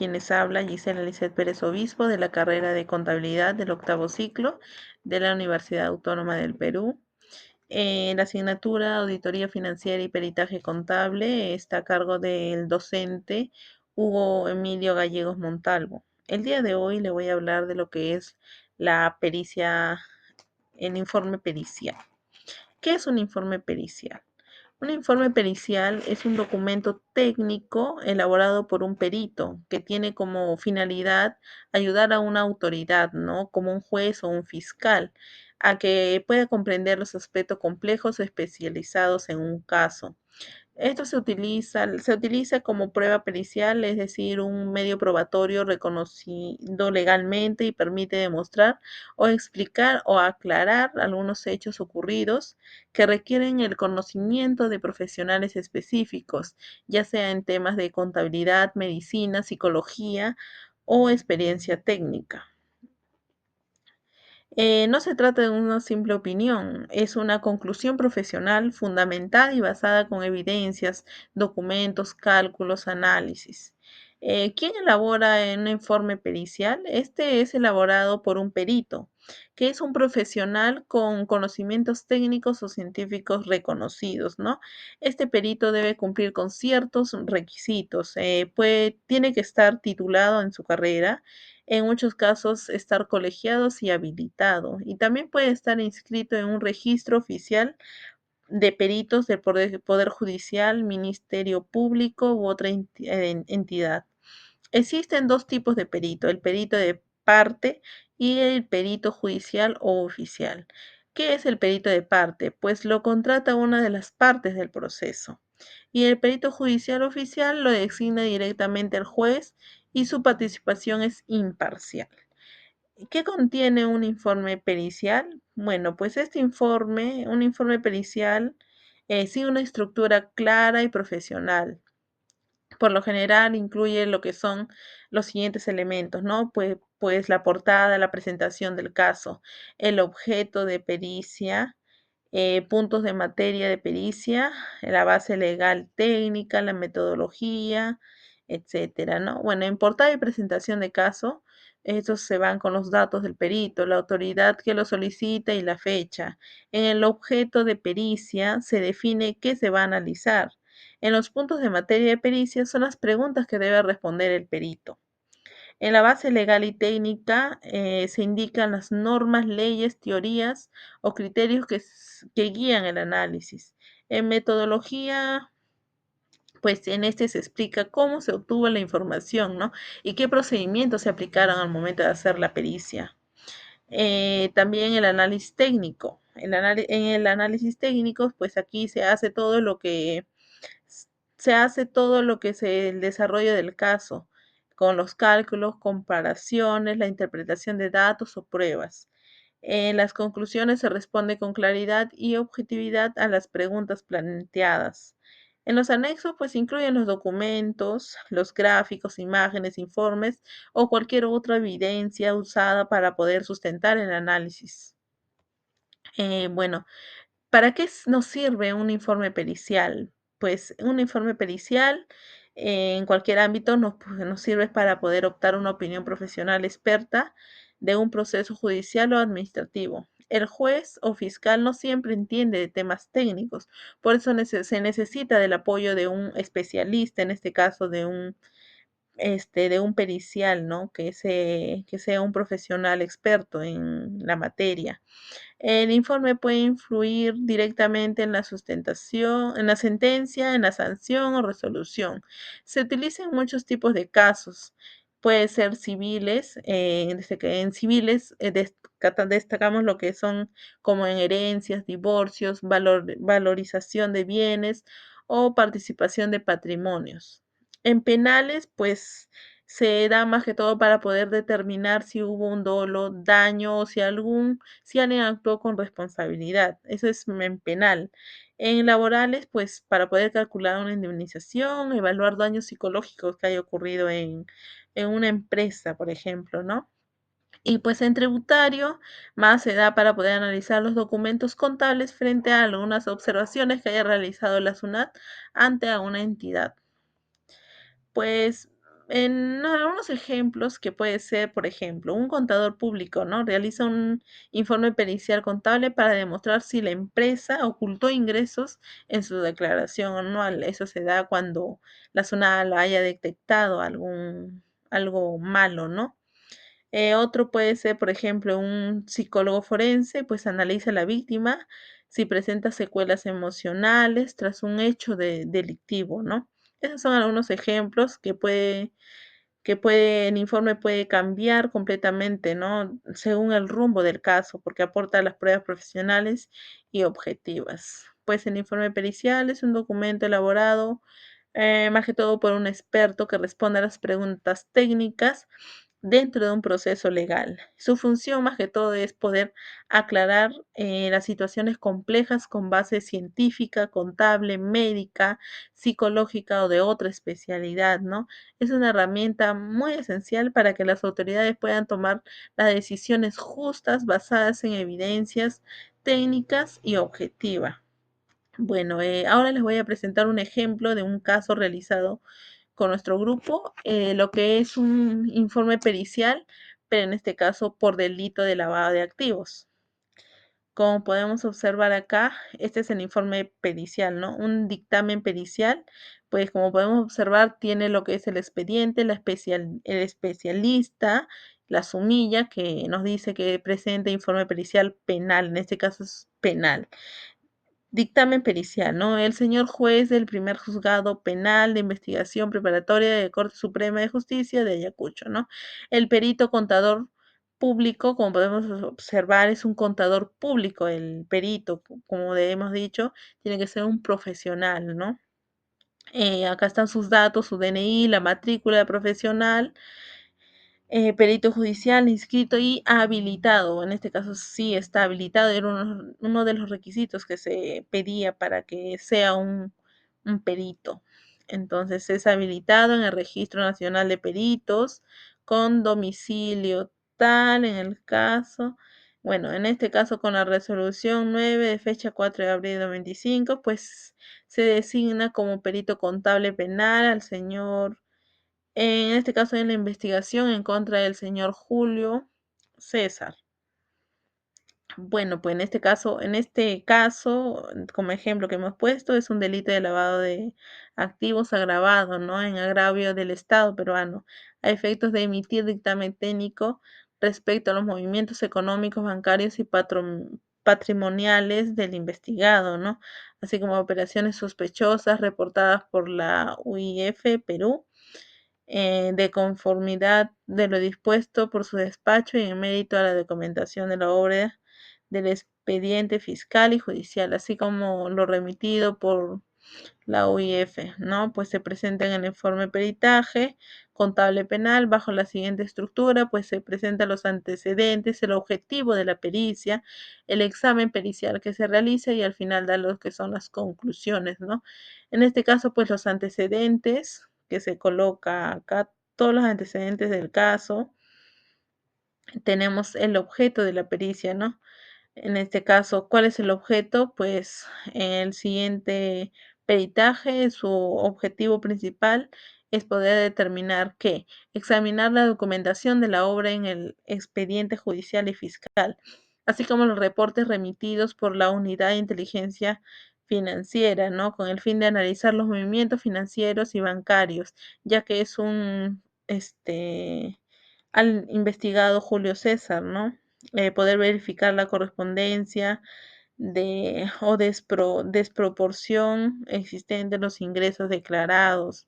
Quienes habla Gisela Lizeth Pérez Obispo de la carrera de Contabilidad del octavo ciclo de la Universidad Autónoma del Perú. La asignatura Auditoría Financiera y Peritaje Contable está a cargo del docente Hugo Emilio Gallegos Montalvo. El día de hoy le voy a hablar de lo que es la pericia, el informe pericial. ¿Qué es un informe pericial? Un informe pericial es un documento técnico elaborado por un perito que tiene como finalidad ayudar a una autoridad, ¿no? Como un juez o un fiscal, a que pueda comprender los aspectos complejos o especializados en un caso. Esto se utiliza como prueba pericial, es decir, un medio probatorio reconocido legalmente y permite demostrar o explicar o aclarar algunos hechos ocurridos que requieren el conocimiento de profesionales específicos, ya sea en temas de contabilidad, medicina, psicología o experiencia técnica. No se trata de una simple opinión, es una conclusión profesional fundamentada y basada con evidencias, documentos, cálculos, análisis. ¿Quién elabora un informe pericial? Este es elaborado por un perito, que es un profesional con conocimientos técnicos o científicos reconocidos, ¿no? Este perito debe cumplir con ciertos requisitos, tiene que estar titulado en su carrera, en muchos casos estar colegiados y habilitado, y también puede estar inscrito en un registro oficial de peritos del Poder Judicial, Ministerio Público u otra entidad. Existen dos tipos de perito, el perito de parte y el perito judicial o oficial. ¿Qué es el perito de parte? Pues lo contrata una de las partes del proceso. Y el perito judicial oficial lo designa directamente el juez y su participación es imparcial. ¿Qué contiene un informe pericial? Bueno, pues un informe pericial, sigue una estructura clara y profesional. Por lo general incluye lo que son los siguientes elementos, ¿no? Pues la portada, la presentación del caso, el objeto de pericia, puntos de materia de pericia, la base legal técnica, la metodología, etcétera, ¿no? Bueno, en portada y presentación de caso, estos se van con los datos del perito, la autoridad que lo solicita y la fecha. En el objeto de pericia se define qué se va a analizar. En los puntos de materia de pericia son las preguntas que debe responder el perito. En la base legal y técnica se indican las normas, leyes, teorías o criterios que guían el análisis. En metodología, pues en este se explica cómo se obtuvo la información, ¿no? Y qué procedimientos se aplicaron al momento de hacer la pericia. También el análisis técnico. En el análisis técnico, pues aquí se hace todo lo que es el desarrollo del caso, con los cálculos, comparaciones, la interpretación de datos o pruebas. En las conclusiones se responde con claridad y objetividad a las preguntas planteadas. En los anexos, pues incluyen los documentos, los gráficos, imágenes, informes o cualquier otra evidencia usada para poder sustentar el análisis. Bueno, ¿para qué nos sirve un informe pericial? Pues un informe pericial en cualquier ámbito nos sirve para poder optar una opinión profesional experta de un proceso judicial o administrativo. El juez o fiscal no siempre entiende de temas técnicos, por eso se necesita del apoyo de un especialista, en este caso de un pericial, ¿no? Que sea un profesional experto en la materia. El informe puede influir directamente en la sustentación, en la sentencia, en la sanción o resolución. Se utiliza en muchos tipos de casos. Puede ser civiles, desde que en civiles destacamos lo que son como en herencias, divorcios, valorización de bienes o participación de patrimonios. En penales, pues se da más que todo para poder determinar si hubo un dolo, daño o si alguien actuó con responsabilidad. Eso es en penal. En laborales, pues para poder calcular una indemnización, evaluar daños psicológicos que haya ocurrido en una empresa, por ejemplo, ¿no? Y pues en tributario, más se da para poder analizar los documentos contables frente a algunas observaciones que haya realizado la SUNAT ante a una entidad. Pues En algunos ejemplos que puede ser, por ejemplo, un contador público, ¿no? Realiza un informe pericial contable para demostrar si la empresa ocultó ingresos en su declaración anual. Eso se da cuando la SUNAT haya detectado algo malo, ¿no? Otro puede ser, por ejemplo, un psicólogo forense, pues analiza a la víctima si presenta secuelas emocionales tras un hecho delictivo, ¿no? Esos son algunos ejemplos el informe puede cambiar completamente, ¿no? Según el rumbo del caso, porque aporta las pruebas profesionales y objetivas. Pues el informe pericial es un documento elaborado más que todo por un experto que responde a las preguntas técnicas dentro de un proceso legal. Su función más que todo es poder aclarar las situaciones complejas con base científica, contable, médica, psicológica o de otra especialidad, ¿no? Es una herramienta muy esencial para que las autoridades puedan tomar las decisiones justas basadas en evidencias técnicas y objetivas. Bueno, ahora les voy a presentar un ejemplo de un caso realizado con nuestro grupo, lo que es un informe pericial, pero en este caso por delito de lavado de activos. Como podemos observar acá, este es el informe pericial, ¿no? Un dictamen pericial, pues como podemos observar, tiene lo que es el expediente, el especialista, la sumilla, que nos dice que presenta informe pericial penal, en este caso es penal. Dictamen pericial, ¿no? El señor juez del primer juzgado penal de investigación preparatoria de Corte Suprema de Justicia de Ayacucho, ¿no? El perito contador público, como podemos observar, es un contador público, el perito, como hemos dicho, tiene que ser un profesional, ¿no? Acá están sus datos, su DNI, la matrícula profesional, perito judicial inscrito y habilitado. En este caso sí está habilitado, era uno de los requisitos que se pedía para que sea un perito. Entonces es habilitado en el Registro Nacional de Peritos con domicilio tal en el caso. Bueno, en este caso con la resolución 9 de fecha 4 de abril de 2025, pues se designa como perito contable penal al señor en este caso, en la investigación en contra del señor Julio César. Bueno, pues en este caso, como ejemplo que hemos puesto, es un delito de lavado de activos agravado, ¿no? En agravio del Estado peruano, a efectos de emitir dictamen técnico respecto a los movimientos económicos, bancarios y patrimoniales del investigado, ¿no? Así como operaciones sospechosas reportadas por la UIF Perú de conformidad de lo dispuesto por su despacho y en mérito a la documentación de la obra del expediente fiscal y judicial, así como lo remitido por la UIF, ¿no? Pues se presenta en el informe peritaje contable penal bajo la siguiente estructura, pues se presentan los antecedentes, el objetivo de la pericia, el examen pericial que se realiza y al final da lo que son las conclusiones, ¿no? En este caso, pues los antecedentes que se coloca acá, todos los antecedentes del caso, tenemos el objeto de la pericia, ¿no? En este caso, ¿cuál es el objeto? Pues en el siguiente peritaje, su objetivo principal es poder determinar que examinar la documentación de la obra en el expediente judicial y fiscal, así como los reportes remitidos por la unidad de inteligencia financiera, ¿no? Con el fin de analizar los movimientos financieros y bancarios, ya que es al investigado Julio César, ¿no? Poder verificar la correspondencia desproporción existente en los ingresos declarados.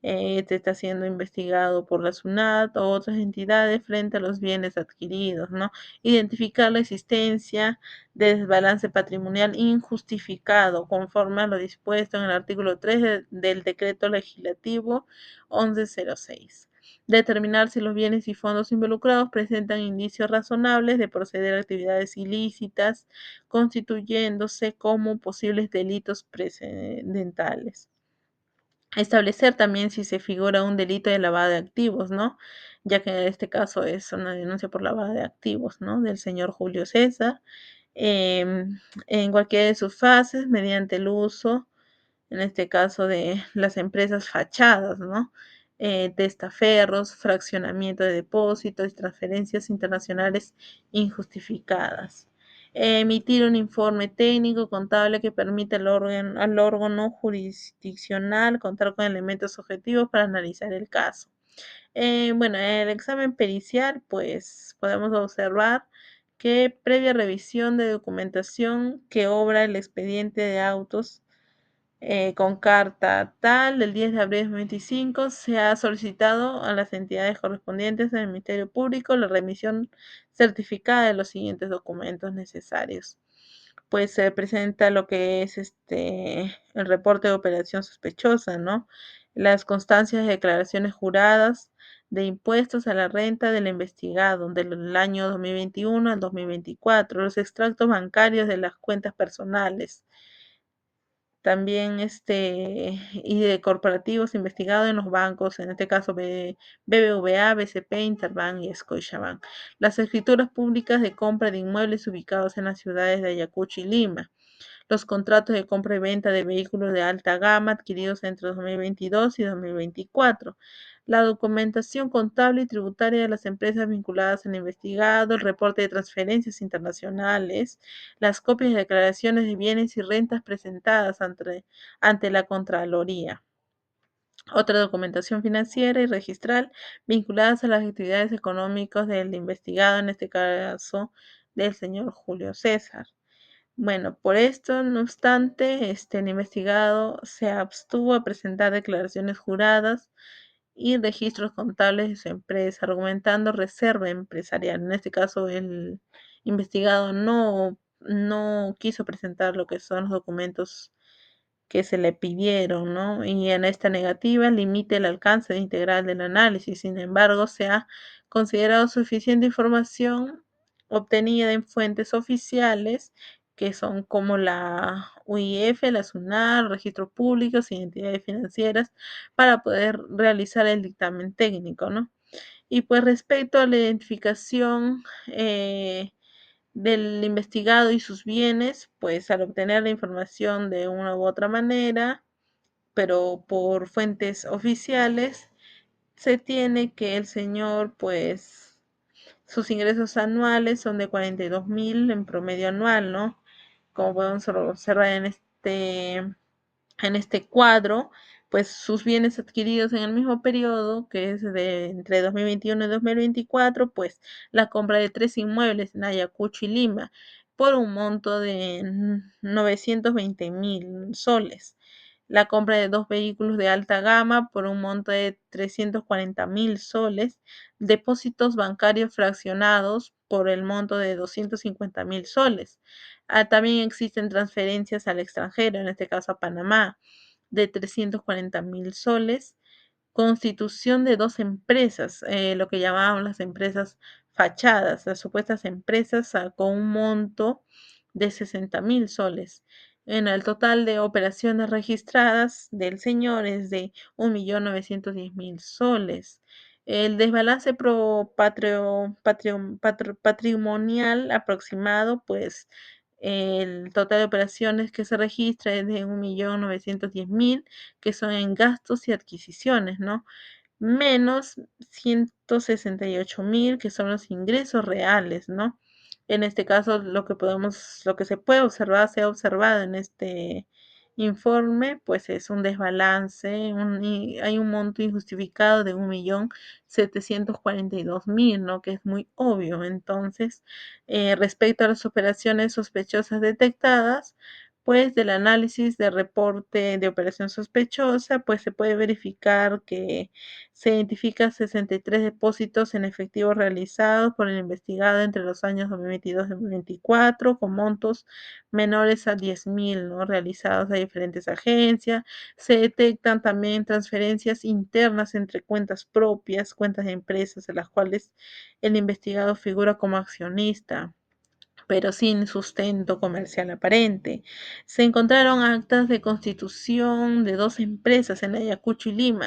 Este está siendo investigado por la SUNAT o otras entidades frente a los bienes adquiridos, ¿no? Identificar la existencia de desbalance patrimonial injustificado conforme a lo dispuesto en el artículo 3 del decreto legislativo 1106. Determinar si los bienes y fondos involucrados presentan indicios razonables de proceder a actividades ilícitas, constituyéndose como posibles delitos precedentales. Establecer también si se figura un delito de lavado de activos, ¿no? Ya que en este caso es una denuncia por lavado de activos, ¿no? Del señor Julio César, en cualquiera de sus fases, mediante el uso en este caso de las empresas fachadas, ¿no? testaferros, fraccionamiento de depósitos y transferencias internacionales injustificadas. Emitir un informe técnico contable que permita al órgano jurisdiccional contar con elementos objetivos para analizar el caso. Bueno, en el examen pericial, pues podemos observar que previa revisión de documentación que obra el expediente de autos con carta tal del 10 de abril de 2025 se ha solicitado a las entidades correspondientes del Ministerio Público la remisión certificada de los siguientes documentos necesarios. Pues se presenta lo que es el reporte de operación sospechosa, ¿no? Las constancias de declaraciones juradas de impuestos a la renta del investigado del año 2021 al 2024, los extractos bancarios de las cuentas personales, también y de corporativos investigados en los bancos, en este caso BBVA, BCP, Interbank y Scotiabank. Las escrituras públicas de compra de inmuebles ubicados en las ciudades de Ayacucho y Lima. Los contratos de compra y venta de vehículos de alta gama adquiridos entre 2022 y 2024. La documentación contable y tributaria de las empresas vinculadas al investigado, el reporte de transferencias internacionales, las copias de declaraciones de bienes y rentas presentadas ante la Contraloría. Otra documentación financiera y registral vinculadas a las actividades económicas del investigado, en este caso del señor Julio César. Bueno, por esto, no obstante, el investigado se abstuvo a presentar declaraciones juradas y registros contables de su empresa, argumentando reserva empresarial. En este caso, el investigado no quiso presentar lo que son los documentos que se le pidieron, ¿no? Y en esta negativa limite el alcance integral del análisis. Sin embargo, se ha considerado suficiente información obtenida en fuentes oficiales que son como la UIF, la SUNAT, registros públicos y entidades financieras para poder realizar el dictamen técnico, ¿no? Y pues respecto a la identificación del investigado y sus bienes, pues al obtener la información de una u otra manera, pero por fuentes oficiales, se tiene que el señor, pues, sus ingresos anuales son de 42.000 en promedio anual, ¿no? Como podemos observar en este cuadro, pues sus bienes adquiridos en el mismo periodo, que es de entre 2021 y 2024, pues la compra de 3 inmuebles en Ayacucho y Lima por un monto de 920.000 soles. La compra de 2 vehículos de alta gama por un monto de 340.000 soles. Depósitos bancarios fraccionados por el monto de 250.000 soles. También existen transferencias al extranjero, en este caso a Panamá, de 340.000 soles. Constitución de 2 empresas, lo que llamaban las empresas fachadas, las supuestas empresas con un monto de 60.000 soles. En el total de operaciones registradas del señor es de 1.910.000 soles. El desbalance patrimonial aproximado, pues el total de operaciones que se registra es de 1.910.000, que son en gastos y adquisiciones, ¿no? Menos 168.000, que son los ingresos reales, ¿no? En este caso, lo que se puede observar, se ha observado en este informe, pues es un desbalance, hay un monto injustificado de 1.742.000, ¿no? Que es muy obvio. Entonces, respecto a las operaciones sospechosas detectadas, pues del análisis de reporte de operación sospechosa, pues se puede verificar que se identifican 63 depósitos en efectivo realizados por el investigado entre los años 2022 y 2024, con montos menores a 10.000, ¿no? Realizados a diferentes agencias. Se detectan también transferencias internas entre cuentas propias, cuentas de empresas en las cuales el investigado figura como accionista, pero sin sustento comercial aparente. Se encontraron actas de constitución de 2 empresas en Ayacucho y Lima,